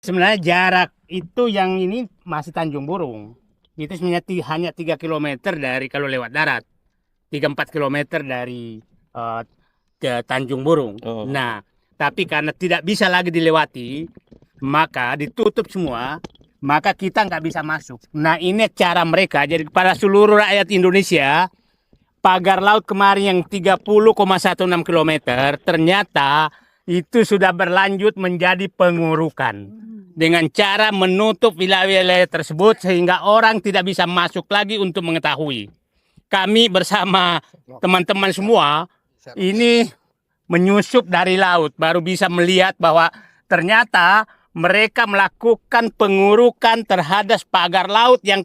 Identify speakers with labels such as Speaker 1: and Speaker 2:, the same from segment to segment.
Speaker 1: Sebenarnya jarak itu yang ini masih Tanjung Burung. Itu sebenarnya hanya 3 kilometer dari kalau lewat darat. 3-4 kilometer dari ke Tanjung Burung.
Speaker 2: Oh.
Speaker 1: Nah, tapi karena tidak bisa lagi dilewati, maka ditutup semua, maka kita nggak bisa masuk. Nah, ini cara mereka. Jadi pada seluruh rakyat Indonesia, pagar laut kemarin yang 30,16 kilometer, ternyata itu sudah berlanjut menjadi pengurukan. Dengan cara menutup wilayah-wilayah tersebut sehingga orang tidak bisa masuk lagi untuk mengetahui. Kami bersama teman-teman semua ini menyusup dari laut, baru bisa melihat bahwa ternyata mereka melakukan pengurukan terhadap pagar laut yang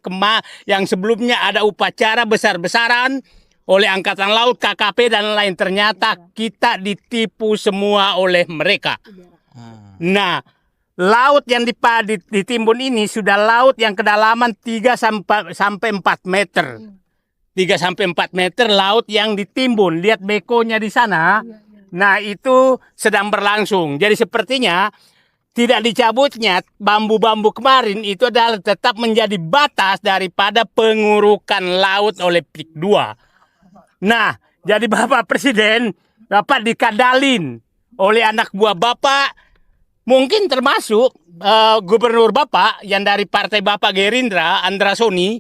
Speaker 1: sebelumnya ada upacara besar-besaran oleh Angkatan Laut, KKP dan lain. Ternyata kita ditipu semua oleh mereka. Nah, laut yang ditimbun ini sudah laut yang kedalaman 3-4 meter. 3-4 meter laut yang ditimbun. Lihat bekonya di sana. Nah, itu sedang berlangsung. Jadi sepertinya tidak dicabutnya bambu-bambu kemarin itu adalah tetap menjadi batas daripada pengurukan laut oleh PIK 2. Nah, jadi Bapak Presiden dapat dikadalin oleh anak buah Bapak, mungkin termasuk Gubernur Bapak yang dari partai Bapak Gerindra, Andra Soni.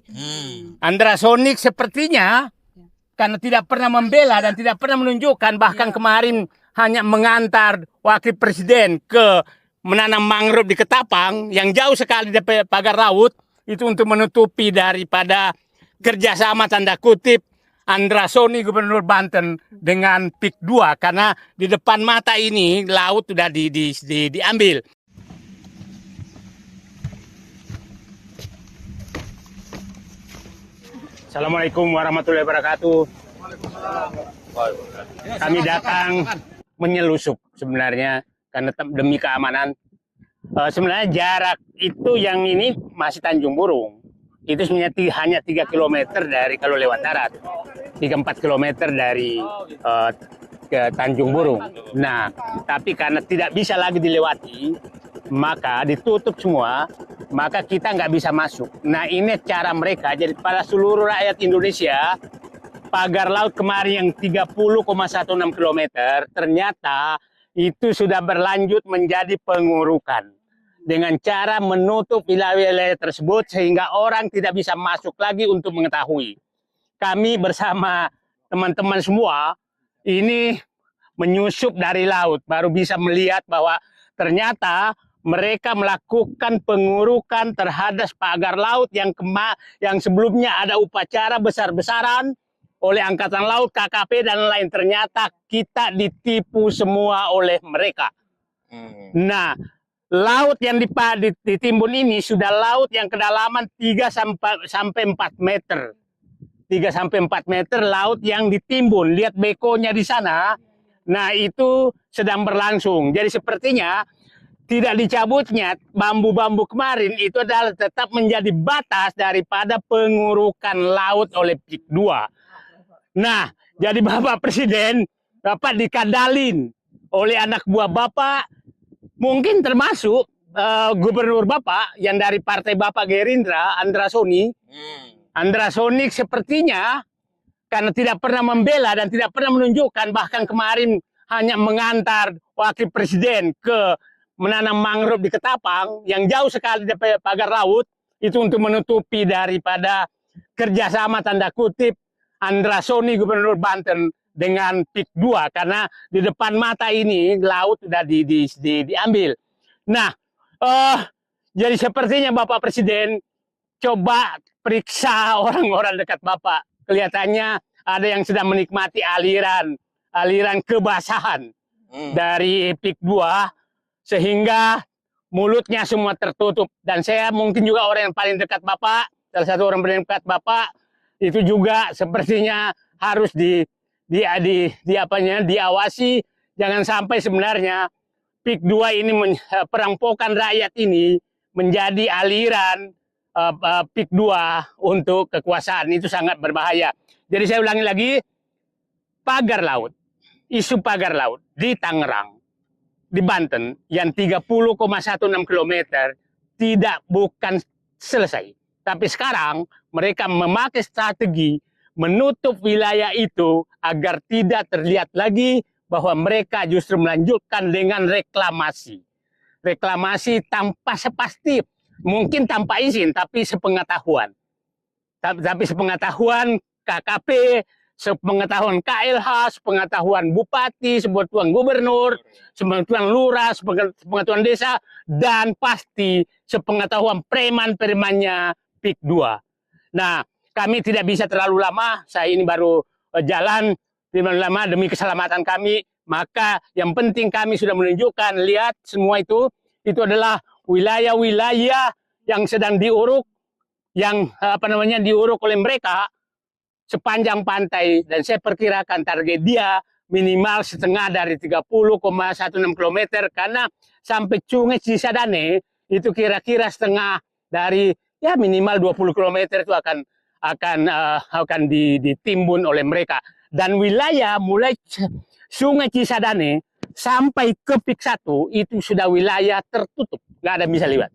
Speaker 1: Andra Soni sepertinya karena tidak pernah membela dan tidak pernah menunjukkan, bahkan kemarin hanya mengantar Wakil Presiden ke menanam mangrove di Ketapang yang jauh sekali dari pagar laut, itu untuk menutupi daripada kerjasama tanda kutip Andra Soni Gubernur Banten dengan PIK 2, karena di depan mata ini laut sudah diambil. Assalamualaikum warahmatullahi wabarakatuh. Kami datang menyelusup sebenarnya karena demi keamanan. Sebenarnya jarak itu yang ini masih Tanjung Burung. Itu sebenarnya hanya 3 kilometer dari kalau lewat darat. 3-4 kilometer dari ke Tanjung Burung. Nah, tapi karena tidak bisa lagi dilewati, maka ditutup semua, maka kita nggak bisa masuk. Nah, ini cara mereka. Jadi pada seluruh rakyat Indonesia, pagar laut kemarin yang 30,16 kilometer, ternyata itu sudah berlanjut menjadi pengurukan. Dengan cara menutup wilayah-wilayah tersebut sehingga orang tidak bisa masuk lagi untuk mengetahui. Kami bersama teman-teman semua ini menyusup dari laut, baru bisa melihat bahwa ternyata mereka melakukan pengurukan terhadap pagar laut yang sebelumnya ada upacara besar-besaran oleh Angkatan Laut, KKP dan lain. Ternyata kita ditipu semua oleh mereka. Nah, laut yang ditimbun ini sudah laut yang kedalaman 3-4 meter. 3-4 meter laut yang ditimbun. Lihat bekonya di sana. Nah, itu sedang berlangsung. Jadi sepertinya tidak dicabutnya bambu-bambu kemarin itu adalah tetap menjadi batas daripada pengurukan laut oleh PIK 2. Nah, jadi Bapak Presiden dapat dikadalin oleh anak buah Bapak, mungkin termasuk Gubernur Bapak yang dari partai Bapak Gerindra, Andra Soni. Andra Soni sepertinya karena tidak pernah membela dan tidak pernah menunjukkan, bahkan kemarin hanya mengantar Wakil Presiden ke menanam mangrove di Ketapang yang jauh sekali dari pagar laut, itu untuk menutupi daripada kerjasama tanda kutip Andra Soni Gubernur Banten dengan PIK 2, karena di depan mata ini laut sudah diambil. Nah, jadi sepertinya Bapak Presiden coba periksa orang-orang dekat Bapak. Kelihatannya ada yang sedang menikmati aliran kebasahan dari PIK 2 sehingga mulutnya semua tertutup. Dan saya mungkin juga orang yang paling dekat Bapak, salah satu orang paling dekat Bapak, itu juga sepertinya harus diawasi. Jangan sampai sebenarnya PIK 2 ini perampokan rakyat ini menjadi aliran PIK 2 untuk kekuasaan. Itu sangat berbahaya. Jadi saya ulangi lagi, pagar laut, isu pagar laut di Tangerang di Banten yang 30,16 kilometer bukan selesai. Tapi sekarang mereka memakai strategi menutup wilayah itu agar tidak terlihat lagi bahwa mereka justru melanjutkan dengan reklamasi. Reklamasi tanpa sepasti, mungkin tanpa izin, tapi sepengetahuan. Tapi sepengetahuan KKP, sepengetahuan KLH, sepengetahuan bupati, sepengetahuan gubernur, sepengetahuan lurah, sepengetahuan desa, dan pasti sepengetahuan preman-premannya PIK 2. Nah, kami tidak bisa terlalu lama, saya ini baru jalan terlalu lama demi keselamatan kami, maka yang penting kami sudah menunjukkan, lihat semua itu adalah wilayah-wilayah yang sedang diuruk, yang diuruk oleh mereka sepanjang pantai, dan saya perkirakan target dia minimal setengah dari 30,16 km, karena sampai Sungai Cisadane itu kira-kira setengah dari ya minimal 20 km itu akan ditimbun oleh mereka. Dan wilayah mulai Sungai Cisadane sampai ke PIK 1 itu sudah wilayah tertutup, nggak ada bisa lewat,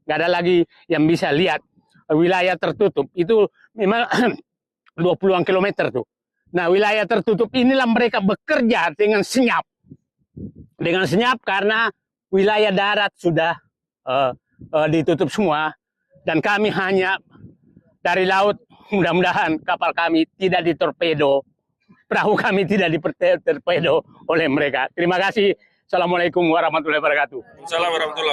Speaker 1: nggak ada lagi yang bisa lihat. Wilayah tertutup itu memang 20-an kilometer tuh. Nah, wilayah tertutup inilah mereka bekerja dengan senyap. Dengan senyap karena wilayah darat sudah ditutup semua. Dan kami hanya dari laut, mudah-mudahan kapal kami tidak ditorpedo. Perahu kami tidak ditorpedo oleh mereka. Terima kasih. Assalamualaikum warahmatullahi wabarakatuh.
Speaker 2: Assalamualaikum warahmatullahi wabarakatuh.